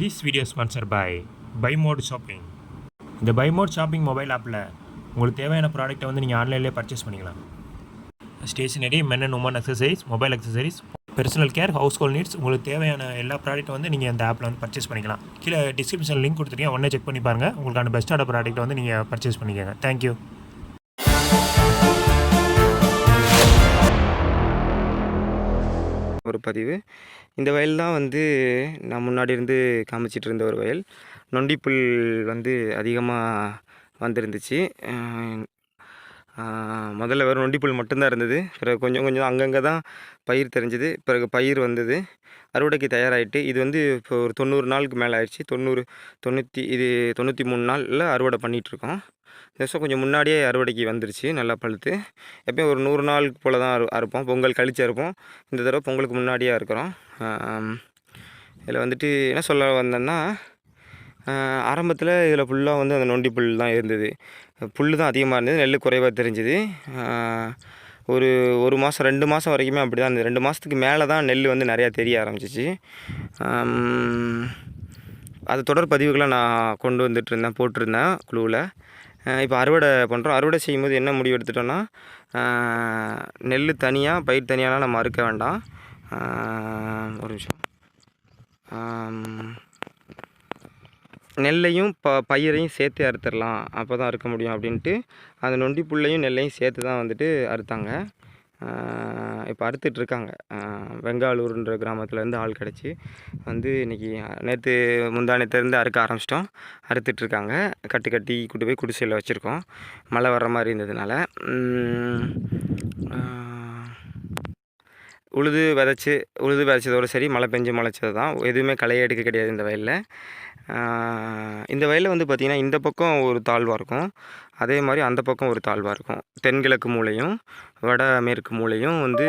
This video is sponsored by Buy Mode Shopping. இந்த Buy Mode Shopping mobile ஆப்பில் உங்களுக்கு தேவையான ப்ராடக்ட்டை வந்து நீங்கள் ஆன்லைன்லேயே பர்ச்சேஸ் பண்ணிக்கலாம். Stationery, men and women accessories, mobile accessories, personal care, household needs, உங்களுக்கு தேவையான எல்லா ப்ராடக்ட்டை வந்து நீங்கள் இந்த ஆப்பில் வந்து பர்ச்சேஸ் பண்ணிக்கலாம். கீழே டிஸ்கிரிப்ஷன் லிங்க் கொடுத்துருக்கேன், உடனே செக் பண்ணி பாருங்கள். உங்களுக்கான பெஸ்ட்டான ப்ராடக்ட்டை வந்து நீங்கள் பர்ச்சேஸ் பண்ணிக்கோங்க. தேங்க்யூ. ஒரு பதிவு. இந்த வயல் தான் வந்து நான் முன்னாடி இருந்து காமிச்சிட்டு இருந்த ஒரு வயல். நொண்டிப்புல் வந்து அதிகமாக வந்திருந்துச்சு. முதல்ல வெறும் நொண்டிப்புல் மட்டும்தான் இருந்தது. பிறகு கொஞ்சம் கொஞ்சம் அங்கங்கே தான் பயிர் தெரிஞ்சுது. பிறகு பயிர் வந்தது, அறுவடைக்கு தயாராகிட்டு. இது வந்து இப்போ ஒரு 90 நாளுக்கு மேலே ஆயிடுச்சு. 93 நாளில் அறுவடை பண்ணிகிட்ருக்கோம். இந்த வருஷம் கொஞ்சம் முன்னாடியே அறுவடைக்கு வந்துருச்சு, நல்லா பழுத்து. எப்பயும் ஒரு 100 நாளுக்கு போல் தான் அறுப்போம். பொங்கல் கழிச்சு அறுப்போம். இந்த தடவை பொங்கலுக்கு முன்னாடியே இருக்கிறோம். இதில் வந்துட்டு என்ன சொல்ல வந்தேன்னா, ஆரம்பத்தில் இதில் ஃபுல்லாக வந்து அந்த நொண்டி புல் தான் இருந்தது. புல் தான் அதிகமாக இருந்தது, நெல் குறைவாக தெரிஞ்சுது. ஒரு மாதம் 2 மாதம் வரைக்குமே அப்படி தான் இருந்தது. 2 மாதத்துக்கு மேலே தான் நெல் வந்து நிறையா தெரிய ஆரம்பிச்சிச்சு. அது தொடர் பதிவுகளை நான் கொண்டு வந்துட்டுருந்தேன், போட்டிருந்தேன் குழுவில். இப்போ அறுவடை பண்ணுறோம். அறுவடை செய்யும்போது என்ன முடிவு எடுத்துட்டோன்னா, நெல் தனியாக பயிர் தனியாலாம் நம்ம அறுக்க வேண்டாம். ஒரு நிமிஷம். நெல்லையும் பயிரையும் சேர்த்து அறுத்துடலாம், அப்போ தான் அறுக்க முடியும் அப்படின்ட்டு அந்த நொண்டி புல்லையும் நெல்லையும் சேர்த்து தான் வந்துட்டு அறுத்தாங்க. இப்போ அறுத்துட்ருக்காங்க. வெங்காலூர்ன்ற கிராமத்துலேருந்து ஆள் கிடச்சி வந்து இன்றைக்கி முந்தானத்துலேருந்து அறுக்க ஆரம்பிச்சிட்டோம். அறுத்துட்ருக்காங்க. கட்டி கூட்டு போய் குடிசையில் வச்சுருக்கோம், மழை வர்ற மாதிரி இருந்ததுனால. உழுது விதைச்சதோடு சரி, மழை பெஞ்சு முளைச்சது தான். எதுவுமே களையே எடுக்க கிடையாது இந்த வயலில். இந்த வயலில் வந்து பார்த்திங்கன்னா, இந்த பக்கம் ஒரு தாழ்வாக இருக்கும், அதே மாதிரி அந்த பக்கம் ஒரு தாழ்வாக இருக்கும். தென்கிழக்கு மூலையும் வட மேற்கு மூலையும் வந்து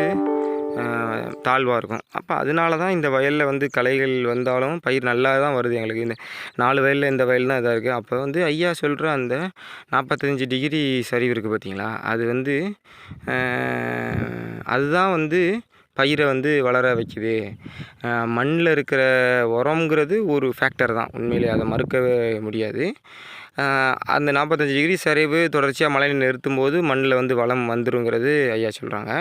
தாழ்வாக இருக்கும். அப்போ அதனால தான் இந்த வயலில் வந்து களைகள் வந்தாலும் பயிர் நல்லா தான் வருது எங்களுக்கு. இந்த 4 வயலில் இந்த வயல் தான் இதாக இருக்குது. அப்போ வந்து ஐயா சொல்கிற அந்த 45 டிகிரி சரிவு இருக்குது பார்த்திங்களா, அது வந்து அதுதான் வந்து பயிரை வந்து வளர வைக்குது. மண்ணில் இருக்கிற உரம்ங்கிறது ஒரு ஃபேக்டர் தான், உண்மையிலே அதை மறுக்கவே முடியாது. அந்த 45 டிகிரி சரிவு தொடர்ச்சியாக மழை நிறுத்தும் போது மண்ணில் வந்து வளம் வந்துருங்கிறது ஐயா சொல்கிறாங்க.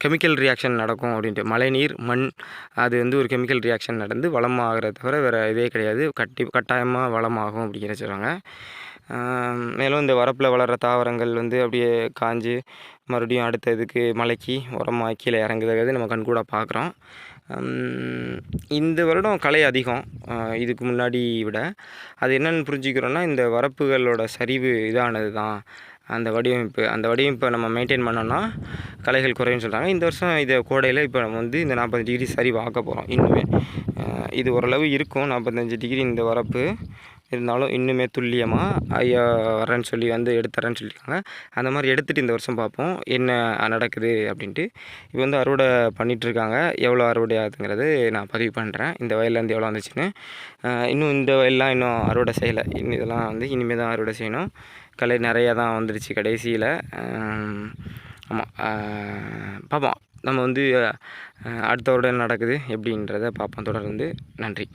கெமிக்கல் ரியாக்ஷன் நடக்கும் அப்படின்ட்டு. மழைநீர், மண், அது வந்து ஒரு கெமிக்கல் ரியாக்ஷன் நடந்து வளமாகிறத தவிர வேறு இதே கிடையாது. கட்டாயமாக வளமாகும் அப்படிங்கிற சொல்கிறாங்க. மேலும் இந்த வரப்பில் வளர்கிற தாவரங்கள் வந்து அப்படியே காஞ்சு மறுபடியும் அடுத்த இதுக்கு மலைக்கு உரமாக கீழே இறங்குறது நம்ம கண்கூட பார்க்குறோம். இந்த வருடம் களை அதிகம் இதுக்கு முன்னாடி விட. அது என்னென்னு புரிஞ்சுக்கிறோன்னா, இந்த வரப்புகளோட சரிவு இதானது தான். அந்த வடிவமைப்பை நம்ம மெயின்டைன் பண்ணோன்னா களைகள் குறையும்னு சொல்கிறாங்க. இந்த வருஷம் இதை கோடையில் இப்போ நம்ம வந்து இந்த 40 டிகிரி சரிவு ஆக்க போகிறோம். இன்னுமே இது ஓரளவு இருக்கும் 45 டிகிரி இந்த வரப்பு. இருந்தாலும் இன்னுமே துல்லியமாக ஐயா வரேன்னு சொல்லி வந்து எடுத்துறேன்னு சொல்லியிருக்காங்க. அந்த மாதிரி எடுத்துகிட்டு இந்த வருஷம் பார்ப்போம் என்ன நடக்குது அப்படின்ட்டு. இப்போ வந்து அறுவடை பண்ணிகிட்ருக்காங்க. எவ்வளோ அறுவடை ஆகுதுங்கிறது நான் பதிவு பண்ணுறேன், இந்த வயல்லேருந்து எவ்வளோ வந்துச்சுன்னு. இன்னும் இந்த வயல்லாம் இன்னும் அறுவடை செய்யலை. இதெல்லாம் வந்து இனிமேல் தான் அறுவடை செய்யணும். களை நிறையா தான் வந்துடுச்சு கடைசியில். ஆமாம், பார்ப்போம். நம்ம வந்து அடுத்த வருடம் நடக்குது எப்படின்றத பார்ப்போம் தொடர்ந்து. நன்றி.